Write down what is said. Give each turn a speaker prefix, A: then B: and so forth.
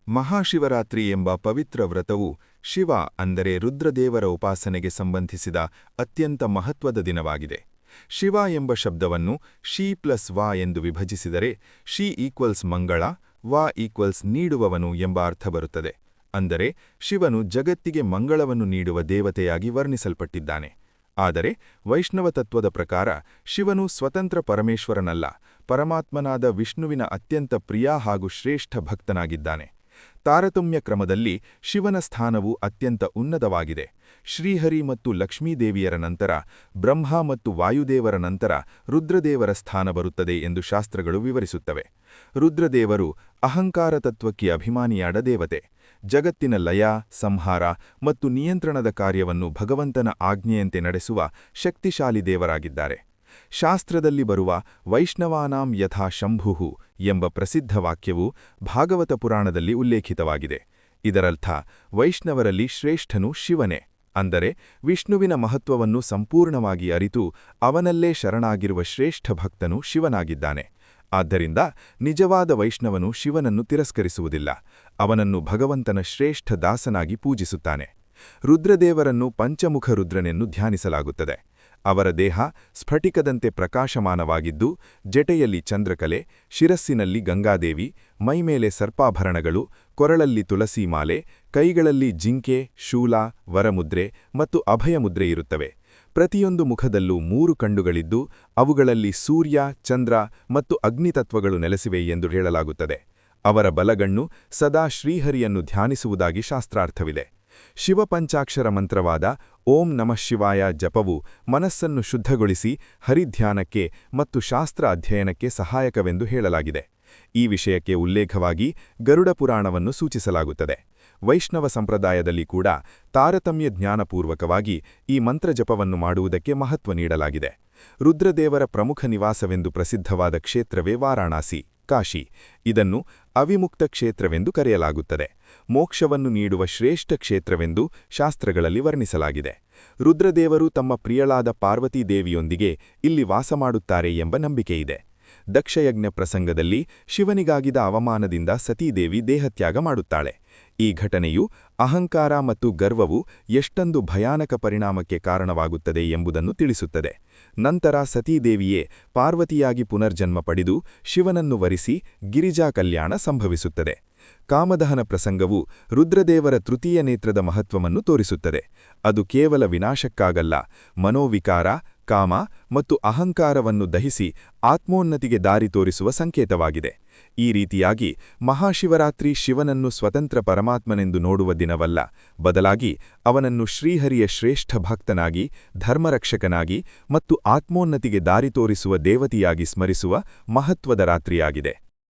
A: ಮಹಾಶಿವರಾತ್ರಿ ಎಂಬ ಪವಿತ್ರ ವ್ರತವು ಶಿವ ಅಂದರೆ ರುದ್ರದೇವರ ಉಪಾಸನೆಗೆ ಸಂಬಂಧಿಸಿದ ಅತ್ಯಂತ ಮಹತ್ವದ ದಿನವಾಗಿದೆ. ಶಿವ ಎಂಬ ಶಬ್ದವನ್ನು ಶಿ ಪ್ಲಸ್ ವ ಎಂದು ವಿಭಜಿಸಿದರೆ ಶಿ ಈಕ್ವಲ್ಸ್ ಮಂಗಳ, ವ ಈಕ್ವಲ್ಸ್ ನೀಡುವವನು ಎಂಬ ಅರ್ಥ ಬರುತ್ತದೆ. ಅಂದರೆ ಶಿವನು ಜಗತ್ತಿಗೆ ಮಂಗಳವನ್ನು ನೀಡುವ ದೇವತೆಯಾಗಿ ವರ್ಣಿಸಲ್ಪಟ್ಟಿದ್ದಾನೆ. ಆದರೆ ವೈಷ್ಣವ ತತ್ವದ ಪ್ರಕಾರ ಶಿವನು ಸ್ವತಂತ್ರ ಪರಮೇಶ್ವರನಲ್ಲ, ಪರಮಾತ್ಮನಾದ ವಿಷ್ಣುವಿನ ಅತ್ಯಂತ ಪ್ರಿಯ ಹಾಗೂ ಶ್ರೇಷ್ಠ ಭಕ್ತನಾಗಿದ್ದಾನೆ. ತಾರತಮ್ಯ ಕ್ರಮದಲ್ಲಿ ಶಿವನ ಸ್ಥಾನವು ಅತ್ಯಂತ ಉನ್ನತವಾಗಿದೆ. ಶ್ರೀಹರಿ ಮತ್ತು ಲಕ್ಷ್ಮೀದೇವಿಯರ ನಂತರ ಬ್ರಹ್ಮ ಮತ್ತು ವಾಯುದೇವರ ನಂತರ ರುದ್ರದೇವರ ಸ್ಥಾನ ಬರುತ್ತದೆ ಎಂದು ಶಾಸ್ತ್ರಗಳು ವಿವರಿಸುತ್ತವೆ. ರುದ್ರದೇವರು ಅಹಂಕಾರ ತತ್ವಕ್ಕೆ ಅಭಿಮಾನಿಯಾದ ದೇವತೆ. ಜಗತ್ತಿನ ಲಯ, ಸಂಹಾರ ಮತ್ತು ನಿಯಂತ್ರಣದ ಕಾರ್ಯವನ್ನು ಭಗವಂತನ ಆಜ್ಞೆಯಂತೆ ನಡೆಸುವ ಶಕ್ತಿಶಾಲಿ ದೇವರಾಗಿದ್ದಾರೆ. ಶಾಸ್ತ್ರದಲ್ಲಿ ಬರುವ ವೈಷ್ಣವಾನಾಂ ಯಥಾ ಶಂಭುಃ ಎಂಬ ಪ್ರಸಿದ್ಧ ವಾಕ್ಯವು ಭಾಗವತ ಪುರಾಣದಲ್ಲಿ ಉಲ್ಲೇಖಿತವಾಗಿದೆ. ಇದರರ್ಥ ವೈಷ್ಣವರಲ್ಲಿ ಶ್ರೇಷ್ಠನು ಶಿವನೇ, ಅಂದರೆ ವಿಷ್ಣುವಿನ ಮಹತ್ವವನ್ನು ಸಂಪೂರ್ಣವಾಗಿ ಅರಿತು ಅವನಲ್ಲೇ ಶರಣಾಗಿರುವ ಶ್ರೇಷ್ಠ ಭಕ್ತನು ಶಿವನಾಗಿದ್ದಾನೆ. ಆದ್ದರಿಂದ ನಿಜವಾದ ವೈಷ್ಣವನು ಶಿವನನ್ನು ತಿರಸ್ಕರಿಸುವುದಿಲ್ಲ, ಅವನನ್ನು ಭಗವಂತನ ಶ್ರೇಷ್ಠ ದಾಸನಾಗಿ ಪೂಜಿಸುತ್ತಾನೆ. ರುದ್ರದೇವರನ್ನು ಪಂಚಮುಖ ರುದ್ರನೆಂದು ಧ್ಯಾನಿಸಲಾಗುತ್ತದೆ. ಅವರ ದೇಹ ಸ್ಫಟಿಕದಂತೆ ಪ್ರಕಾಶಮಾನವಾಗಿದ್ದು, ಜಟೆಯಲ್ಲಿ ಚಂದ್ರಕಲೆ, ಶಿರಸ್ಸಿನಲ್ಲಿ ಗಂಗಾದೇವಿ, ಮೈಮೇಲೆ ಸರ್ಪಾಭರಣಗಳು, ಕೊರಳಲ್ಲಿ ತುಳಸೀಮಾಲೆ, ಕೈಗಳಲ್ಲಿ ಜಿಂಕೆ, ಶೂಲ, ವರಮುದ್ರೆ ಮತ್ತು ಅಭಯಮುದ್ರೆ ಇರುತ್ತವೆ. ಪ್ರತಿಯೊಂದು ಮುಖದಲ್ಲೂ 3 ಕಣ್ಣುಗಳಿದ್ದು ಅವುಗಳಲ್ಲಿ ಸೂರ್ಯ, ಚಂದ್ರ ಮತ್ತು ಅಗ್ನಿತತ್ವಗಳು ನೆಲೆಸಿವೆ ಎಂದು ಹೇಳಲಾಗುತ್ತದೆ. ಅವರ ಬಲಗಣ್ಣು ಸದಾ ಶ್ರೀಹರಿಯನ್ನು ಧ್ಯಾನಿಸುವುದಾಗಿ ಶಾಸ್ತ್ರಾರ್ಥವಿದೆ. ಶಿವಪಂಚಾಕ್ಷರ ಮಂತ್ರವಾದ ಓಂ ನಮಃ ಶಿವಾಯ ಜಪವು ಮನಸ್ಸನ್ನು ಶುದ್ಧಗೊಳಿಸಿ ಹರಿಧ್ಯಾನಕ್ಕೆ ಮತ್ತು ಶಾಸ್ತ್ರ ಅಧ್ಯಯನಕ್ಕೆ ಸಹಾಯಕವೆಂದು ಹೇಳಲಾಗಿದೆ. ಈ ವಿಷಯಕ್ಕೆ ಉಲ್ಲೇಖವಾಗಿ ಗರುಡ ಪುರಾಣವನ್ನು ಸೂಚಿಸಲಾಗುತ್ತದೆ. ವೈಷ್ಣವ ಸಂಪ್ರದಾಯದಲ್ಲಿ ಕೂಡ ತಾರತಮ್ಯ ಜ್ಞಾನಪೂರ್ವಕವಾಗಿ ಈ ಮಂತ್ರಜಪವನ್ನು ಮಾಡುವುದಕ್ಕೆ ಮಹತ್ವ ನೀಡಲಾಗಿದೆ. ರುದ್ರದೇವರ ಪ್ರಮುಖ ನಿವಾಸವೆಂದು ಪ್ರಸಿದ್ಧವಾದ ಕ್ಷೇತ್ರವೇ ವಾರಾಣಸಿ, ಕಾಶಿ. ಇದನ್ನು ಅವಿಮುಕ್ತ ಕ್ಷೇತ್ರವೆಂದು ಕರೆಯಲಾಗುತ್ತದೆ. ಮೋಕ್ಷವನ್ನು ನೀಡುವ ಶ್ರೇಷ್ಠ ಕ್ಷೇತ್ರವೆಂದು ಶಾಸ್ತ್ರಗಳಲ್ಲಿ ವರ್ಣಿಸಲಾಗಿದೆ. ರುದ್ರದೇವರು ತಮ್ಮ ಪ್ರಿಯಳಾದ ಪಾರ್ವತೀದೇವಿಯೊಂದಿಗೆ ಇಲ್ಲಿ ವಾಸಮಾಡುತ್ತಾರೆ ಎಂಬ ನಂಬಿಕೆಯಿದೆ. ದಕ್ಷಯಜ್ಞ ಪ್ರಸಂಗದಲ್ಲಿ ಶಿವನಿಗಾಗಿದ ಅವಮಾನದಿಂದ ಸತೀದೇವಿ ದೇಹತ್ಯಾಗ ಮಾಡುತ್ತಾಳೆ. ಈ ಘಟನೆಯು ಅಹಂಕಾರ ಮತ್ತು ಗರ್ವವು ಎಷ್ಟೊಂದು ಭಯಾನಕ ಪರಿಣಾಮಕ್ಕೆ ಕಾರಣವಾಗುತ್ತದೆ ಎಂಬುದನ್ನು ತಿಳಿಸುತ್ತದೆ. ನಂತರ ಸತೀದೇವಿಯೇ ಪಾರ್ವತಿಯಾಗಿ ಪುನರ್ಜನ್ಮ ಪಡೆದು ಶಿವನನ್ನು ವರಿಸಿ ಗಿರಿಜಾ ಕಲ್ಯಾಣ ಸಂಭವಿಸುತ್ತದೆ. ಕಾಮದಹನ ಪ್ರಸಂಗವು ರುದ್ರದೇವರ ತೃತೀಯ ನೇತ್ರದ ಮಹತ್ವವನ್ನು ತೋರಿಸುತ್ತದೆ. ಅದು ಕೇವಲ ವಿನಾಶಕ್ಕಾಗಲ್ಲ, ಮನೋವಿಕಾರ, ಕಾಮ ಮತ್ತು ಅಹಂಕಾರವನ್ನು ದಹಿಸಿ ಆತ್ಮೋನ್ನತಿಗೆ ದಾರಿ ತೋರಿಸುವ ಸಂಕೇತವಾಗಿದೆ. ಈ ರೀತಿಯಾಗಿ ಮಹಾಶಿವರಾತ್ರಿ ಶಿವನನ್ನು ಸ್ವತಂತ್ರ ಪರಮಾತ್ಮನೆಂದು ನೋಡುವ ದಿನವಲ್ಲ, ಬದಲಾಗಿ ಅವನನ್ನು ಶ್ರೀಹರಿಯ ಶ್ರೇಷ್ಠ ಭಕ್ತನಾಗಿ, ಧರ್ಮರಕ್ಷಕನಾಗಿ ಮತ್ತು ಆತ್ಮೋನ್ನತಿಗೆ ದಾರಿ ತೋರಿಸುವ ದೇವತೆಯಾಗಿ ಸ್ಮರಿಸುವ ಮಹತ್ವದ ರಾತ್ರಿಯಾಗಿದೆ.